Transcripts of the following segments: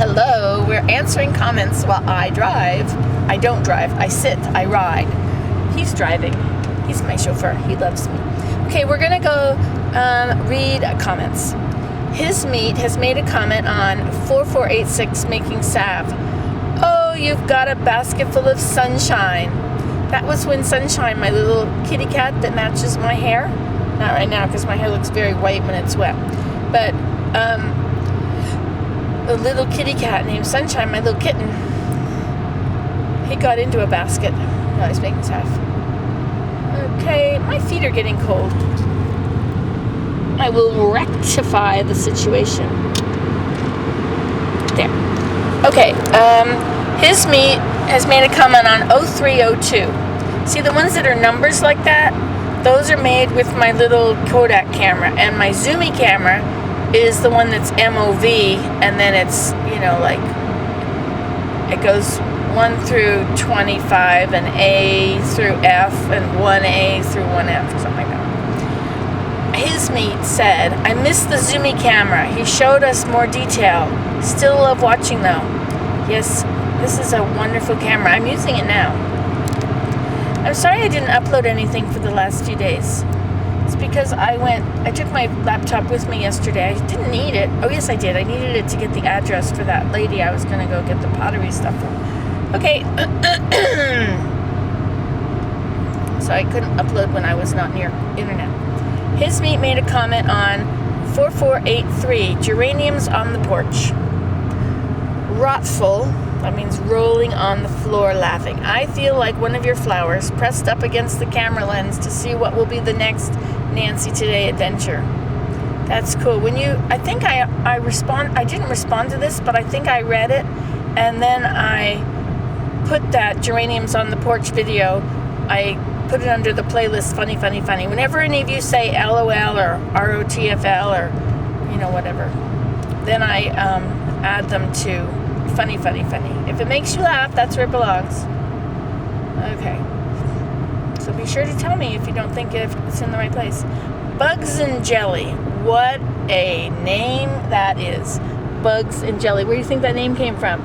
Hello, we're answering comments while I drive. I don't drive, I sit, I ride. He's driving. He's my chauffeur. He loves me. Okay, we're gonna go read comments. HizMeet has made a comment on 4486 making salve. Oh, you've got a basket full of sunshine. That was when Sunshine, my little kitty cat that matches my hair. Not right now because my hair looks very white when it's wet. But a little kitty cat named Sunshine, my little kitten, he got into a basket while I was making salve. Okay, my feet are getting cold. I will rectify the situation. There. Okay, HizMeet has made a comment on 0302. See, the ones that are numbers like that, those are made with my little Kodak camera. And my Zoomy camera is the one that's MOV, and then it's, you know, like, it goes 1 through 25, and A through F, and 1A through 1F, something like that. HizMeet said, I miss the Zoomy camera. He showed us more detail. Still love watching though. Yes, this is a wonderful camera. I'm using it now. I'm sorry I didn't upload anything for the last few days. It's because I took my laptop with me yesterday. I didn't need it. Oh yes I did. I needed it to get the address for that lady I was going to go get the pottery stuff from. Okay. So I couldn't upload when I was not near internet. HizMeet made a comment on 4483, geraniums on the porch. Rotful, that means rolling on the floor laughing. I feel like one of your flowers pressed up against the camera lens to see what will be the next Nancy Today adventure. That's cool. I think I didn't respond to this, but I think I read it, and then I put that geraniums on the porch video, I put it under the playlist funny, funny, funny. Whenever any of you say LOL or ROTFL or, you know, whatever, then I add them to funny, funny, funny. If it makes you laugh, that's where it belongs. Okay. So be sure to tell me if you don't think it's in the right place. Bugsinjelly. What a name that is. Bugsinjelly. Where do you think that name came from?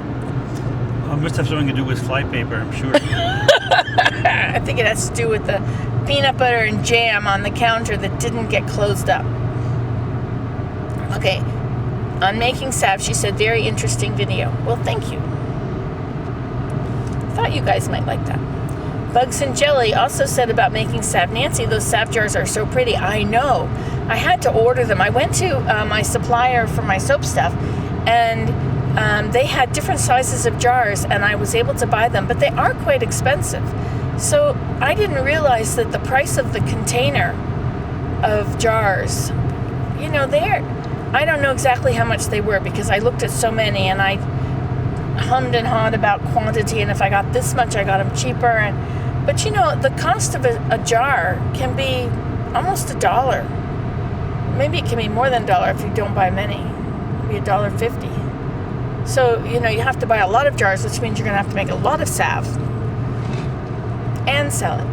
It must have something to do with flypaper, I'm sure. I think it has to do with the peanut butter and jam on the counter that didn't get closed up. Okay. On making salve, she said, very interesting video. Well, thank you. Thought you guys might like that. Bugsinjelly also said about making salve. Nancy, those salve jars are so pretty. I know. I had to order them. I went to my supplier for my soap stuff, and they had different sizes of jars, and I was able to buy them, but they are quite expensive. So I didn't realize that the price of the container of jars, you know, I don't know exactly how much they were because I looked at so many, and I hummed and hawed about quantity, and if I got this much, I got them cheaper. But you know, the cost of a jar can be almost $1. Maybe it can be more than $1 if you don't buy many. Maybe $1.50. So, you know, you have to buy a lot of jars, which means you're going to have to make a lot of salve and sell it.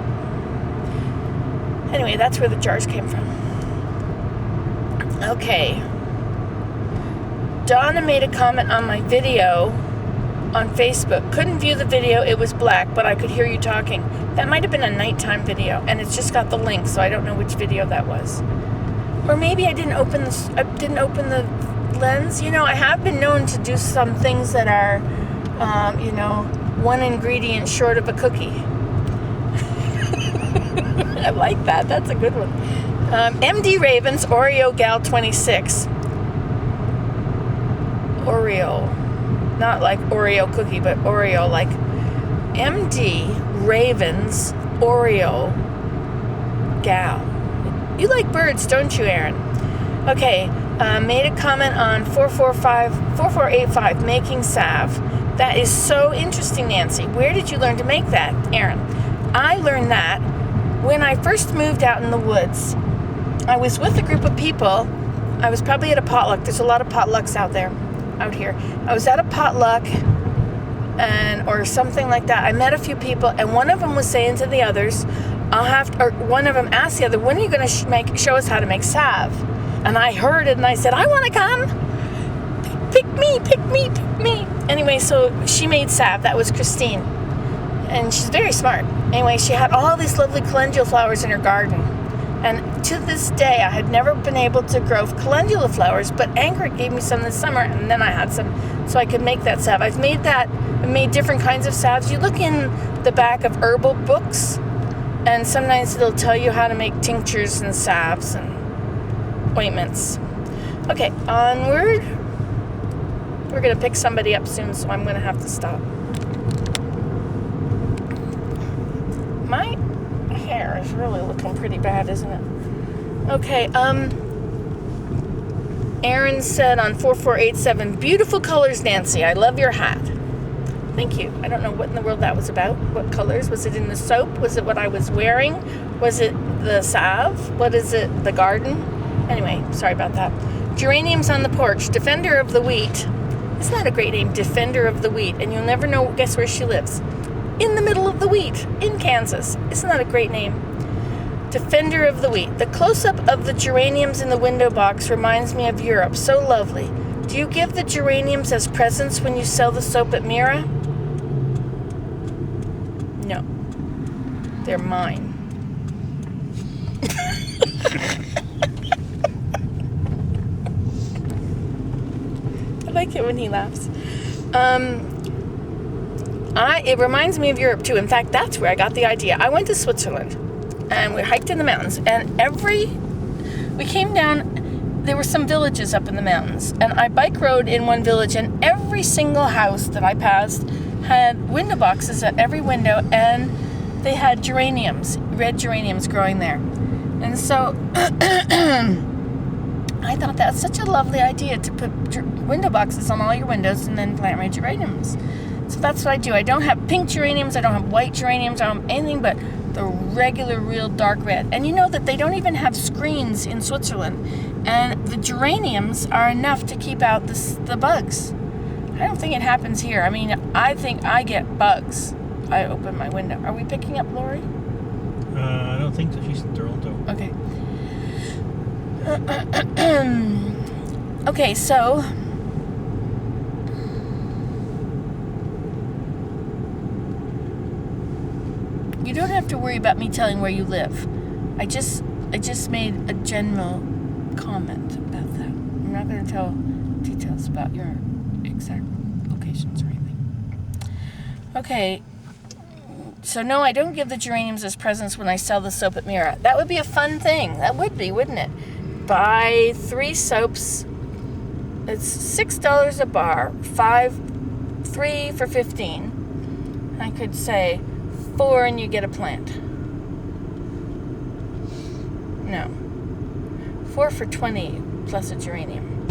Anyway, that's where the jars came from. Okay. Donna made a comment on my video on Facebook. Couldn't view the video, it was black, but I could hear you talking. That might have been a nighttime video, and it's just got the link, so I don't know which video that was. Or maybe I didn't open the lens. You know, I have been known to do some things that are, you know, one ingredient short of a cookie. I like that. That's a good one. MD Ravens, Oreo Gal 26. Oreo. Not like Oreo cookie, but Oreo like MD Ravens, Oreo Gal. You like birds, don't you, Erin? Okay. Made a comment on 4485 making salve. That is so interesting, Nancy. Where did you learn to make that, Erin? I learned that when I first moved out in the woods. I was with a group of people. I was probably at a potluck. There's a lot of potlucks out here. I was at a potluck or something like that. I met a few people, and one of them was saying to the others, one of them asked the other, when are you going to show us how to make salve? And I heard it, and I said, I want to come. Pick me, pick me, pick me. Anyway, so she made salve. That was Christine. And she's very smart. Anyway, she had all these lovely calendula flowers in her garden. And to this day, I had never been able to grow calendula flowers, but Ingrid gave me some this summer, and then I had some, so I could make that salve. I've made different kinds of salves. You look in the back of herbal books, and sometimes it'll tell you how to make tinctures and salves and ointments. Okay, onward. We're going to pick somebody up soon, so I'm going to have to stop. My hair is really looking pretty bad, isn't it? Okay, Erin said on 4487, beautiful colors, Nancy. I love your hat. Thank you. I don't know what in the world that was about. What colors? Was it in the soap? Was it what I was wearing? Was it the salve? What is it? The garden? Anyway, sorry about that. Geraniums on the porch. Defender of the wheat. Isn't that a great name? Defender of the wheat. And you'll never know, guess where she lives? In the middle of the wheat, in Kansas. Isn't that a great name? Defender of the wheat. The close-up of the geraniums in the window box reminds me of Europe. So lovely. Do you give the geraniums as presents when you sell the soap at Mira? No. They're mine. I like it when he laughs. It reminds me of Europe too. In fact, that's where I got the idea. I went to Switzerland and we hiked in the mountains, and we came down, there were some villages up in the mountains, and I bike rode in one village, and every single house that I passed had window boxes at every window, and they had geraniums, red geraniums growing there. And so I thought that's such a lovely idea to put window boxes on all your windows and then plant red geraniums. So that's what I do. I don't have pink geraniums, I don't have white geraniums, I don't have anything but the regular, real dark red. And you know that they don't even have screens in Switzerland. And the geraniums are enough to keep out the bugs. I don't think it happens here. I mean, I think I get bugs. I open my window. Are we picking up Lori? I don't think so. She's in Toronto. Okay. Okay, so you don't have to worry about me telling where you live. I just made a general comment about that. I'm not going to tell details about your exact locations or anything. Okay. So no, I don't give the geraniums as presents when I sell the soap at Mira. That would be a fun thing. That would be, wouldn't it? Buy 3 soaps. It's $6 a bar. 3 for $15. I could say 4 and you get a plant. No. 4 for $20 plus a geranium.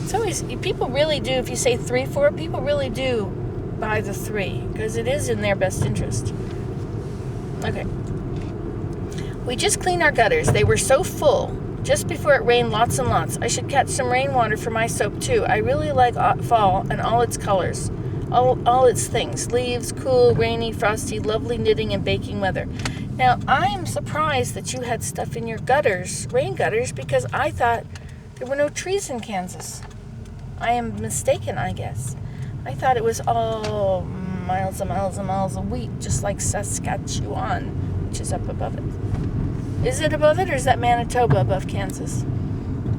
It's always, people really do, if you say 3 for it, people really do buy the 3 because it is in their best interest. Okay. We just cleaned our gutters. They were so full just before it rained lots and lots. I should catch some rainwater for my soap too. I really like fall and all its colors. All its things. Leaves, cool, rainy, frosty, lovely knitting and baking weather. Now, I am surprised that you had stuff in your gutters, rain gutters, because I thought there were no trees in Kansas. I am mistaken, I guess. I thought it was all miles and miles and miles of wheat, just like Saskatchewan, which is up above it. Is it above it, or is that Manitoba above Kansas?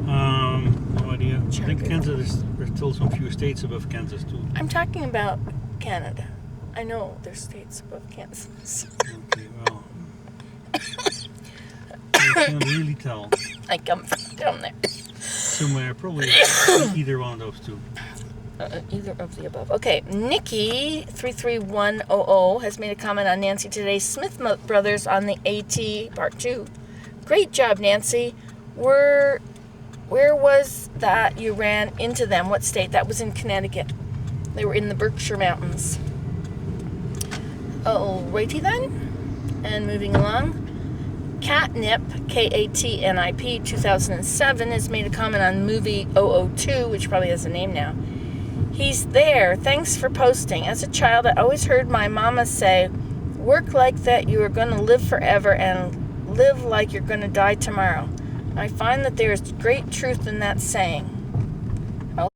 No idea. I think Kansas, there's still some few states above Kansas too. I'm talking about Canada. I know there's states above Kansas. Okay, well. I can't really tell. I come from down there. Somewhere, probably either one of those two. Either of the above. Okay, Nikki 33100 has made a comment on Nancy today's Smith Brothers on the AT Part 2. Great job, Nancy. Where was that you ran into them? What state? That was in Connecticut. They were in the Berkshire Mountains. Alrighty then. And moving along. Catnip, Katnip, 2007, has made a comment on movie 002, which probably has a name now. He's there. Thanks for posting. As a child, I always heard my mama say, work like that, you are going to live forever, and live like you're going to die tomorrow. I find that there is great truth in that saying.